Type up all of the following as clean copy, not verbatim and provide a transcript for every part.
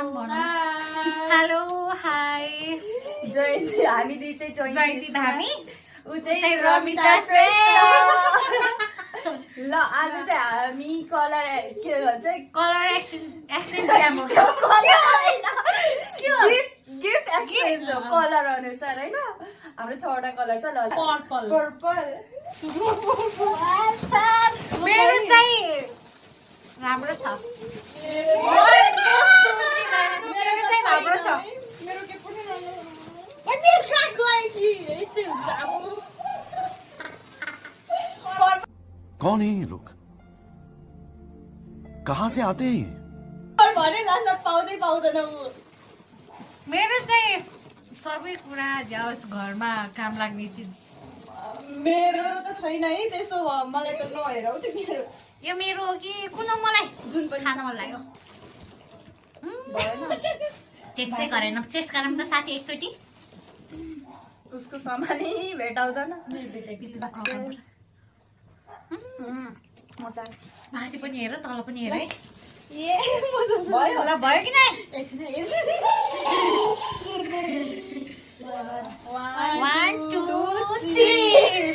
Hello hi जयन्ती हामी दुई चाहिँ जयन्ती धामी ऊ चाहिँ रमिता श्रेष्ठ ल आज चाहिँ हामी कलर के भन्छ कलर एक्सचेन्ज काम हो गिफ्ट एक्सचेन्ज हो कलर अनुसार हैन हाम्रो 6 वटा कलर छ ल पर्पल पर्पल मेरो चाहिँ राम्रो छ मेरो चाहिँ राम्रो छ मेरो के पनि राम्रो कौन है ये लोग कहाँ से आते हैं भने लास्टमा पाउँदै पाउँदैन उ मेरो चाहिँ सबै कुरा जाओस् घरमा काम लाग्ने चिज मेरो त छैन है त्यसो भयो मलाई त नहेरौ त्यो मेरो यो मेरो हो कि कुन हो मलाई जुन पनि खान मन लाग्यो भएन चेस्टै गरेन चेस्ट गरौँ त साथी एकचोटि उसको सामानै भेटाउँदैन मजा माथि पनि हेर तल पनि हेर है ए भयो होला भयो कि नै One, two, three.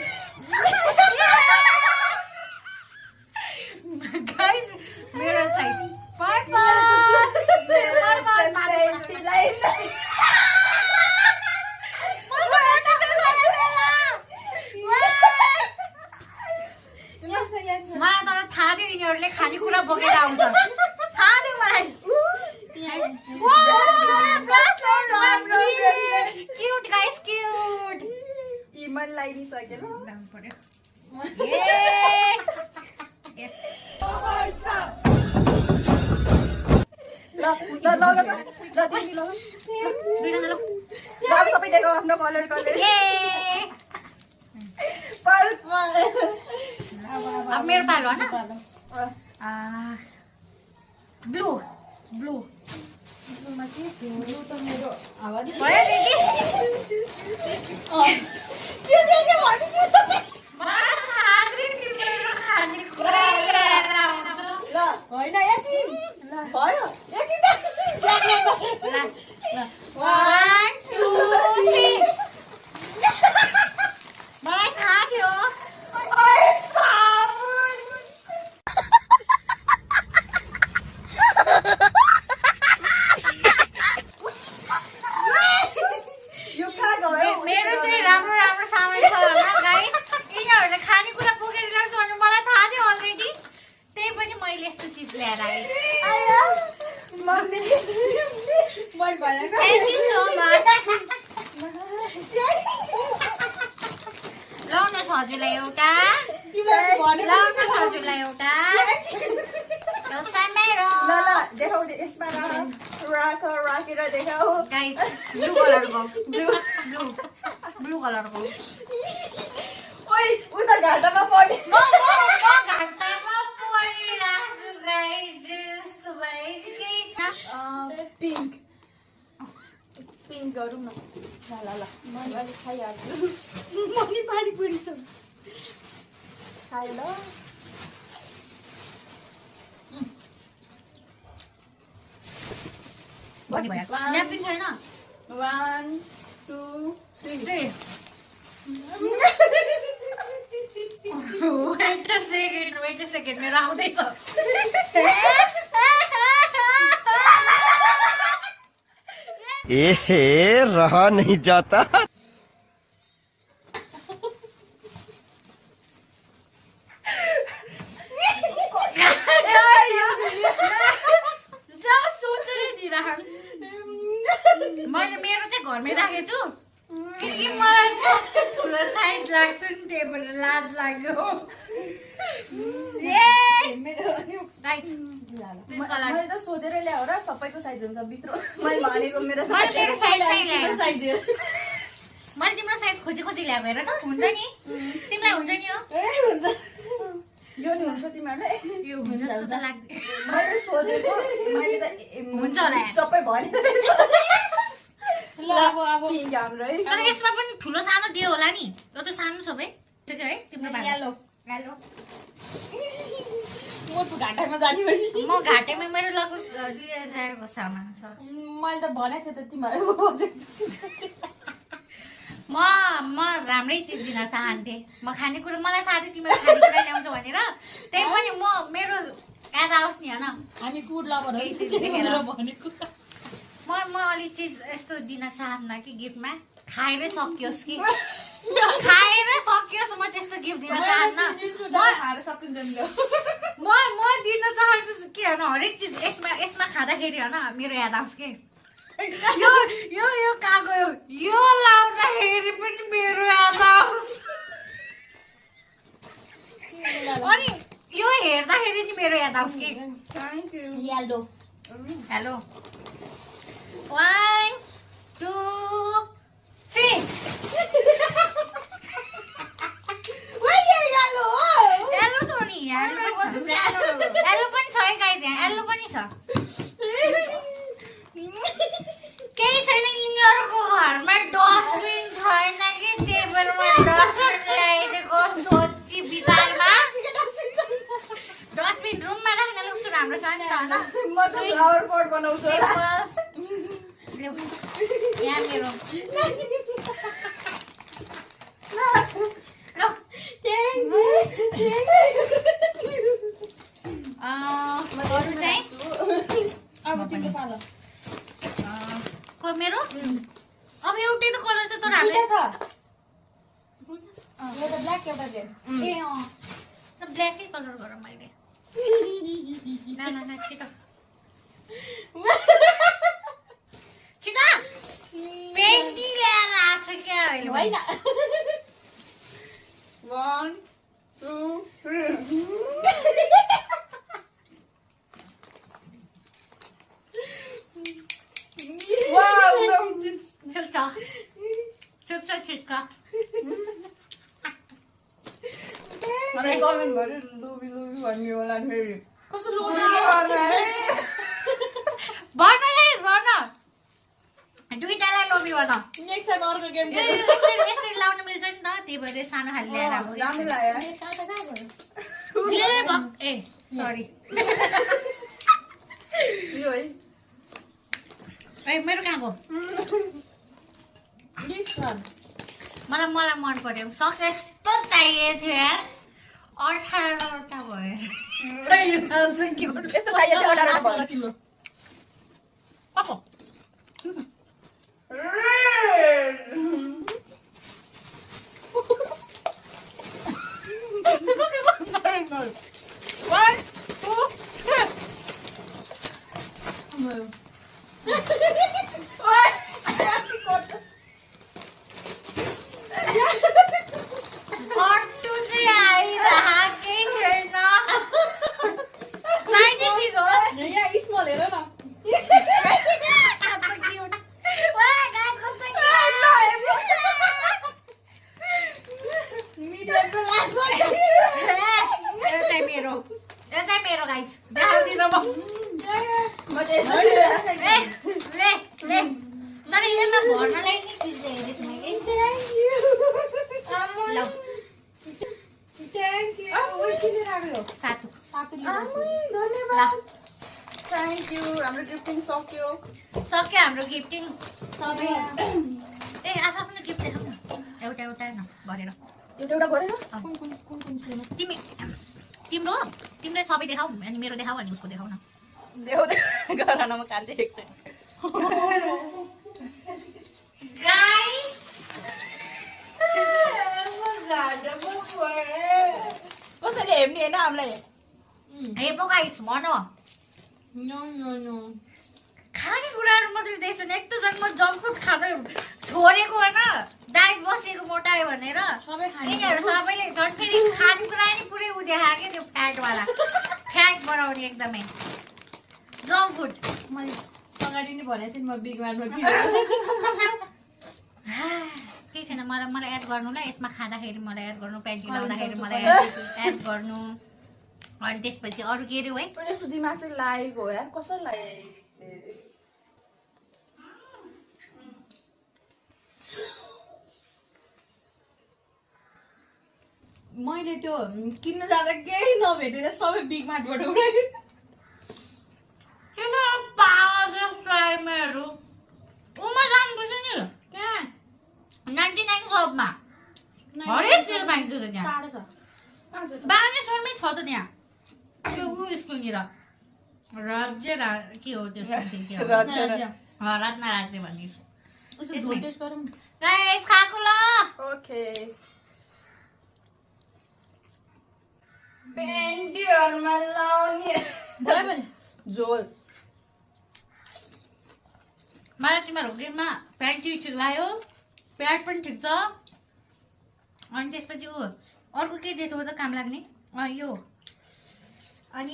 Guys, मेरो चाहिँ पर्पल मलाई तर थाहा थियो यिनीहरूले खाने कुरा बोकेर आउँछ थाहा थियो मलाई क्यूट गाइस क्यूट इमन लगाइसके ल दाम पर्यो ल ल तिमी ल दुईजना ल अब सबै देखो आफ्नो कलर पर्पल अब मेरो पालो हो न ब्लू ब्लू भयो रेडी ल होइन एकछिन भयो एकछिन One, two, three. मलाई थाहा थियो मेरो चाहिँ राम्रो राम्रो सामान छ होला गाइस यिनीहरूले खानेकुरा बोकेर ल्याउँछ भने मलाई थाहा थियो अलरेडी त्यही पनि मैले यस्तो चिज ल्याएर आएँ Thank you so much. लाउनुहोस् हजुरलाई एउटा लाउनुहोस् हजुरलाई एउटा मेरो ल देखाउ यसमा राखेर देखाउ गाइस ब्लू कलरको ब्लू कलरको ओइ उ त घाटामा पढ्ने म घाटामा पढिरहेछु गाइस जस्तो भयो केही छ पिङ्क गरौँ न ल मैले अलिक खाइहाल्छु मनी पानीपुरी छ खायो ल न्यापिन छैन 1 2 3 वेट अ सेकेन्ड मेरो आउँदैछ एहे रहा नहीं जाता मैले मेरो चाहिँ घरमै राखेको छु कि मलाई सबसे ठुलो साइज लाग्छ नि त्यही भएर लाज लाग्यो मैले त सोधेर ल्याऊ र सबैको साइज हुन्छ भित्र मैले भनेको मेरो मैले तिम्रो साइज खोजी ल्याएको हेर त हुन्छ नि तिमीलाई हुन्छ नि हुन्छ यो नि हुन्छ तिमीहरूलाई यो हुन्छ जस्तो लाग्दैन मैले सोधेको मैले त हुन्छ होला सबै भने ल अब हाम्रो है तर यसमा पनि ठुलो सानो दियो होला नि यो त सानो सबै है तिम्रो येलो मोटो घाटामा जाने भने म घाटेमा मेरो लगभग 2000 को सामान छ मैले त भनेको थिएँ त तिमीहरू म राम्रै चिज दिन चाहन्थे म खानेकुरा मलाई थाहा थियो तिमीहरू खानेकुरा ल्याउँछौ भनेर त्यही पनि म मेरो याद आओस् नि होइन हामी फुड लभर यही चिज देखेर भनेको म अलिक चिज यस्तो दिन चाहन्न कि गिफ्टमा खाएरै सकियोस् कि खाएरै सकियोस् म त्यस्तो गिफ्ट दिन चाहन्न खाएर सकिन्छ नि म दिन चाहन्छु के होइन हरेक चिज यसमा खाँदाखेरि होइन मेरो याद आओस् कि यो कहाँ गयो यो लाउँदाखेरि पनि मेरो याद आओस् अनि यो हेर्दाखेरि नि मेरो याद आओस् कि थ्याङ्क यू याल्डो हेलो 1 2 3 एल्लो त हो नि एल्लो पनि छ है गाइज यहाँ एल्लो पनि छ केही छैन यिनीहरूको घरमा डस्टबिन छैन कि त्यही भएर मैले डस्टबिन ल्याइदिएको सोची विचारमा डस्टबिन रुममा राख्नलाई कस्तो राम्रो छ नि त होइन म त फ्लावर पट बनाउँछु ल्याऊ। यहाँ मेरो ल अरू चाहिँ अब तिम्रो पालो को मेरो अब एउटै त कलर छ तर हामीले छ एउटा ब्ल्याक एउटा रेड ए त ब्ल्याकै कलर गरौँ मैले ना छिटो छिटो पेन्टी ल्याएर आएको छ क्या अहिले होइन 1 2 3 वाउ छिटो मलाई कमेन्ट गर्यो लोभी लोभी भन्ने होला नि फेरि कस्तो लोभी भन दुईटालाई लोभी भन नेक्स्ट टाइम अर्को गेम यसरी लाउन मिल्छ नि त त्यही भएर सानो खाले ल्याएर अब राम्रो लाग्यो ए सरी यो है ए मेरो कहाँ गयो मलाई मन पर्यो सक्स यस्तो चाहिएको थियो यार 18वटा भयो यस्तो चाहियो थियो 18 किलो मेरो गाइस देखाउँदिन म तर यसमा भर्नलाई नि चिज ल्याइदिएको मैले ल थ्याङ्क यू ओइ किन राख्यो सातु धन्यवाद थ्याङ्क यू हाम्रो गिफ्टिङ सक्यो हाम्रो गिफ्टिङ सबै ए आफ्नो गिफ्ट देखाउ न एउटा न गरेर एउटा गरेर कुन तिम्रो सबै देखाऊ अनि मेरो देखाऊ अनि उसको देखाउ न देऊ गर न म कान्छे एकछिन गाइस कसैले हेर्ने होइन हामीलाई हे पो गाइस भन खानेकुराहरू मात्रै देख्छु नि एक त झन् म जङ्क फुड खानु छोडेको होइन डाइट बसेको मोटायो भनेर यिनीहरू सबैले झन् फेरि खानेकुरा नि पुरै उ देखायो क्या त्यो फ्याटवाला फ्याट बनाउने एकदमै जङ्क फुड मैले अगाडि नै भनेको थिएँ म बिग मार्टमा केही छैन मलाई एड गर्नु ल यसमा खाँदाखेरि मलाई एड गर्नु प्यान्टी लाउँदाखेरि मलाई एड गर्नु अनि त्यसपछि अरू के अरे है यस्तो दिमाग चाहिँ लागेको हो यार कसरी लाग्यो मैले त्यो किन्न जाँदा केही नभेटेर सबै बिग मार्टबाट उठाएँ। किन पागल जस्तो आयो मेरो उमा जानुपर्छ नि त्यहाँ 99 सबमा हरेक चिज पाइन्छ त त्यहाँ टाढो छ। बानेश्वरमै छ त त्यहाँ त्यो ऊ स्कुलनिर राज्य के हो त्यो something के हो रातना राज्य भन्ने उसो टेस्ट गरौँ। गाइस खाएको ल ओके। पेन्टीहरुमा लाउने भयो भने झोल। मलाई तिमीहरूको गेममा प्यान्टी ठिक लाग्यो प्याड पनि ठिक छ अनि त्यसपछि ऊ अर्को के दिएको थियो त काम लाग्ने यो अनि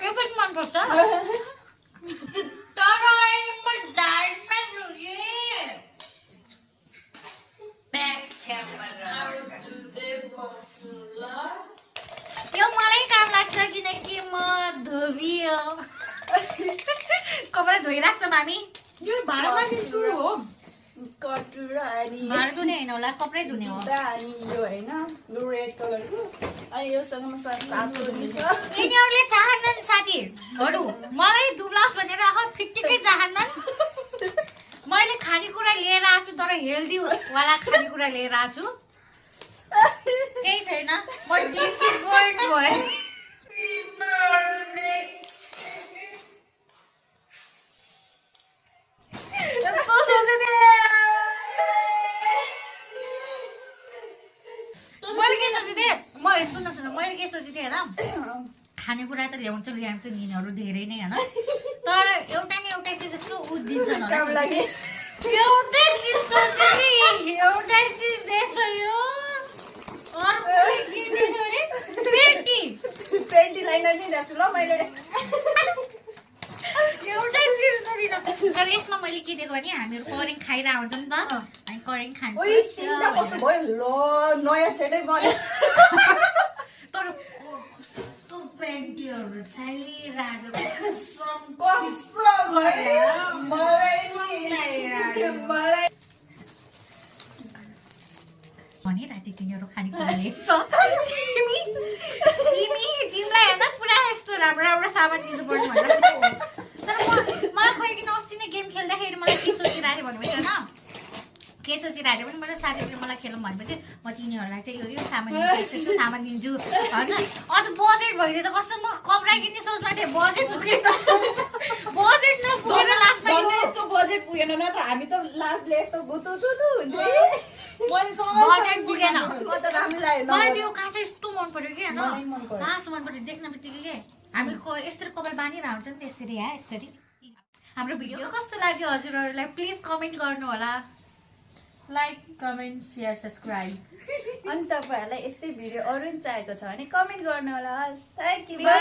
यो पनि मनपर्छ तर अहिले म डाइटमा छु कि ब्याक क्यामेरा यो मलाई काम लाग्छ किनकि म धोबी हो कपडा धोइराख्छ मामी यो भाँडा मार्ने स्टुल हो। कटुरा अनि भाँडा धुने होइन होला कपडै धुने हो जुत्ता अनि यो होइन यो रेड कलरको अनि योसँग म सातो दिन्छ। यिनीहरूले चाहन्छन् साथीहरू मलाई दुब्लास भनेर फिट्टिकै चाहन्छन् मैले खानेकुरा लिएर आएको छु तर हेल्दी वाला खानेकुरा लिएर आएको छु केही छैन म डिसपोइन्ट भएँ मैले के सोचेको थिएँ हेर खानेकुरा त ल्याउँछ यिनीहरू धेरै नै होइन तर एउटा न एउटा चिज जस्तो उदिन्छन् होला एउटै चिज सोचेँ नि एउटै चिज दिएछ यो पेन्टी लाइनर नै राख्छु ल मैले। एउटै चिज गरिन तर यसमा मैले के दिएको भने हामीहरू करेङ खाइरहेको हुन्छ नि त हामी करेङ खान्छ ओइ चिन्ता कस्तो भयो ल नयाँ सेटै बन्यो। तर कस्तो पेन्टीहरू चाहिरहेको भनिरहेको थियो तिनीहरू खानेकुरा ल्याउँछ तिमीलाई हेर्न पुरा यस्तो राम्रो राम्रो सामान दिनुपर्ने भनेर तर मलाई खोइकन अस्ति नै गेम खेल्दाखेरि मलाई के सोचिरहेको थिएँ भनेपछि होइन के सोचिरहेको थिएँ भने मेरो साथीहरूले मलाई खेलौँ भनेपछि म तिनीहरूलाई चाहिँ यो सामान दिन्छु यस्तो सामान दिन्छु होइन अझ बजेट भइदियो त कस्तो म कपडा किन्ने सोच्न थिएँ बजेट पुगेन बजेट नपुगेर लास्टमा यस्तो बजेट पुगेन न त हामी त लास्टले यस्तो गुतुतुतु हुन्थ्यो। बजेट पुगेन म त राम्रो लाग्यो मलाई त्यो काठ यस्तो मन पर्यो कि मलाई होइन मन पर्यो। लास्ट मन पर्यो देख्न बित्तिकै के हामी यसरी कपाल बाँधिरहेको हुन्छ नि त यसरी यसरी हाम्रो भिडियो कस्तो लाग्यो हजुरहरूलाई प्लिज कमेन्ट गर्नु होला लाइक कमेन्ट सेयर सब्सक्राइब अनि तपाईँहरूलाई यस्तै भिडियो अरू पनि चाहिएको छ भने कमेन्ट गर्नु होला। Thank you by.